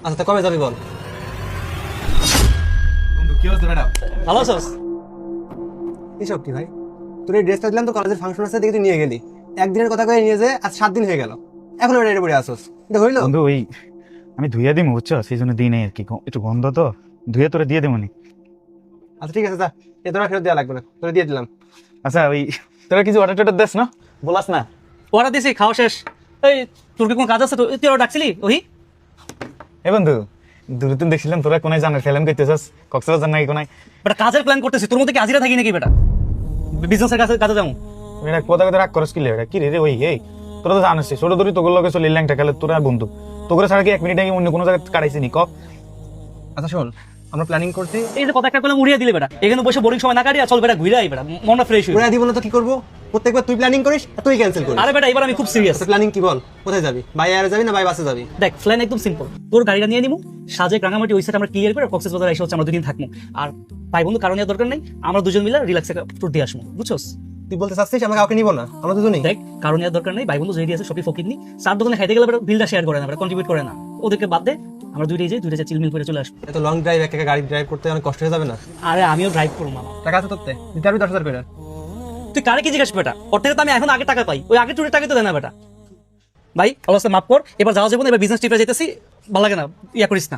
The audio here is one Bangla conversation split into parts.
আচ্ছা তা কবে যাবি বল। বন্ধু কি হচ্ছে ম্যাডাম? ভালো আছোস? এসব কি ভাই, তোর এই ড্রেসটা দিলাম তো কলেজের ফাংশন আছে দেখে তুই নিয়ে গেলি, একদিনের কথা কয়ে নিয়ে যে আজ 7 দিন হয়ে গেল, এখন ওটা এটা পরে আসোস, এটা হইলো? বন্ধু ওই আমি ধুইয়া দিই বুঝছো, সেই জন্য দিই নাই আর কি, একটু গন্ধ তো ধুয়ে তোরে দিয়ে দেবো নি। আচ্ছা ঠিক আছে, যা এ তোরা ফেরত দেওয়া লাগবে না, তোরা দিয়ে দিলাম। আচ্ছা ওই তোরা কিছু অর্ডার টর্ডার দেস না, বলাস না? ওরা দিছি, খাওয়া শেষ। এই তোর কি কোনো কাজ আছে? তুই ওরা ডাকছিলি ওই? এ বন্ধু দূরে তো দেখছিলাম তোরা কোনায় জানার ফেলেন করতেছস, কক্সবাজার নাকি কোনায়? বেটা কাজের প্ল্যান করতেছি, তোর মধ্যে কি আজিরা থাকি নাকি বেটা? বিজনেসের কাছে কাজে যাবো। এটা কথা কথা রাগ করস কি লে, এটা কি রে ওই এই তোরা তো জানিস ছোট ধরি তোগুলো লগে চলে ল্যাংটা খেলে, তোরা বন্ধু তোগুলো ছাড়া কি 1 মিনিট আগে অন্য কোনো জায়গায় কাটাইছি নি ক? আচ্ছা শোন, আমরা প্ল্যানিং করছি, এই যে কথা একটা করলাম উড়িয়ে দিলে বেটা, এখানে বসে বোরিং সময় না কাটিয়ে চল বেটা ঘুরে আই বেটা, মনটা ফ্রেশ হয়ে। ওরা দিব না তো কি করবো? প্রত্যেকবার তুই প্ল্যানিং করিস আর তুই ক্যান্সেল করিস। আরে বেটা এবার আমি খুব সিরিয়াস। প্ল্যানিং কি বল, কোথায় যাবি? বাই এয়ারে যাবি না বাই বাসে যাবি? দেখ প্ল্যান একদম সিম্পল, তোর গাড়িটা নিয়ে নিবো, সাজেক রাঙামাটি ওই সাইড আমরা ক্লিয়ার করে কক্সবাজার এসে হচ্ছে আমরা 2 দিন থাকবো। আর ভাই বন্ধু কারণ দরকার নেই, আমরা দুজন মিলে রিল্যাক্সে ট্যুর দিয়ে আসবো, বুঝছস? তুই বলতে চাচ্ছিস আমরা কাউকে নিব না, আমরা দুজনেই? দেখ কারণ দরকার নেই, ভাই বন্ধু যেটি আছে সবই ফকির নি, চার দোকানে খাইতে গেলে বিলটা শেয়ার করে না, কন্ট্রিবিউট করে না, ওদেরকে বাদ দে, আমরা দুইটাই যাই, দুইটা চিলমিল করে চলে আসবো। এত লং ড্রাইভ একা একা গাড়ি ড্রাইভ করতে অনেক কষ্ট হয়ে যাবে না? আরে আমিও ড্রাইভ করবো মামা। টাকা আছে তোরতে, দিতে পারবি 10,000 করে? তুই কারে কি জিজ্ঞাসা বেটা? ওর থেকে তো আমি এখন আগে টাকা পাই, ওই আগে ট্যুরের টাকা তো দেয় না বেটা। ভাই অবস্থা মাফ কর, এবার যাওয়া যাবো না, এবার বিজনেস ট্রিপে যেতেছি, ভালো লাগে না, ইয়া করিস না।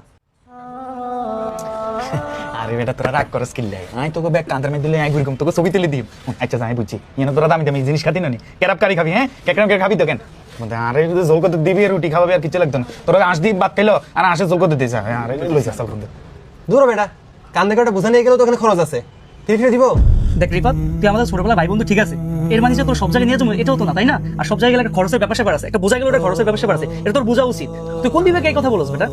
আরে বেটা তোরা রাগ করস কি লে, আই তোকে ব্যাগ কাঁধের মধ্যে দিলে আই ঘুরকম তোকে ছবি তুলে দিই। আচ্ছা যাই বুঝছি, ইনা তোরা দামি দামি জিনিস খাতি না নি, কেরাপ কারি খাবি? হ্যাঁ কেকরাম কে খাবি তো কেন? আরে যদি জল করতে দিবি রুটি খাওয়াবি আর কিছু লাগতো না, তোরা আঁশ দিয়ে ভাত খাইলো আর আঁশে জল করতে দিয়েছে। আরে লইছে আসল বন্ধু দূর বেটা, কান্দে কাটা বোঝা নিয়ে গেলেও তো ওখানে খরচ আছে, ফিরে দিব। দেখ রিফাত, তুই আমাদের ছোটবেলা ভাই বন্ধু ঠিক আছে, এর মানে যে তোর সব জায়গায় নিয়ে যাবো এটাও তো না, তাই না? আর সব জায়গায় একটা খরচের ব্যাপার স্যাপার আছে, একটা বোঝা গেল একটা খরচের ব্যাপার স্যাপার আছে, এটা তোর বোঝা উচিত। তুই কোন বিবেকে এই কথা বলছ বেটা?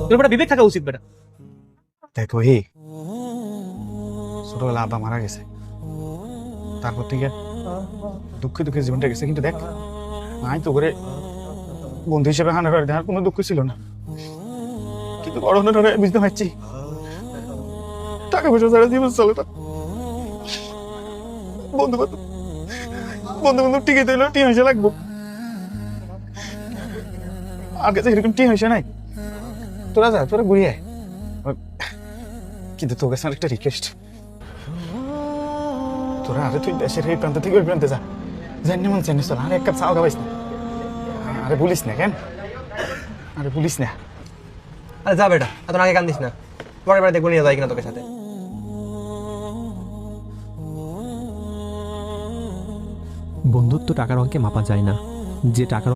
তোর বেটা বিবেক থাকা উচিত বেটা। দেখো হি ছোটবেলা আব্বা মারা গেছে, তারপর থেকে দুঃখে দুঃখে জীবনটা গেছে, কিন্তু দেখ আই তো করে বন্ধু হিসেবে হানা করে দেওয়ার কোনো দুঃখ ছিল না, কিন্তু বড় হলে বুঝতে পারছি টাকা পয়সা ছাড়া জীবন চলে না। বন্ধু বান্ধব বন্ধু বান্ধব টিকে দিল টি হয়েছে লাগবো, আর কাছে এরকম টি হয়েছে নাই। তোরা যা, তোরা ঘুরিয়ে আয়, কিন্তু তোর কাছে একটা রিকোয়েস্ট, তোরা আরে তুই দেশের এই প্রান্ত থেকে ওই প্রান্তে যা, জানি মন জানিস তোর, আরে এক কাপ চাও খাওয়াইস না, আরে বলিস না কেন, আরে বলিস না। আরে যা বেটা, এত আগে কান্দিস না, পরের বার দেখবো নিয়ে যাই কিনা তোকে সাথে। বন্ধুত্ব টাকার অঙ্কে মাপা যায় না, যে টাকার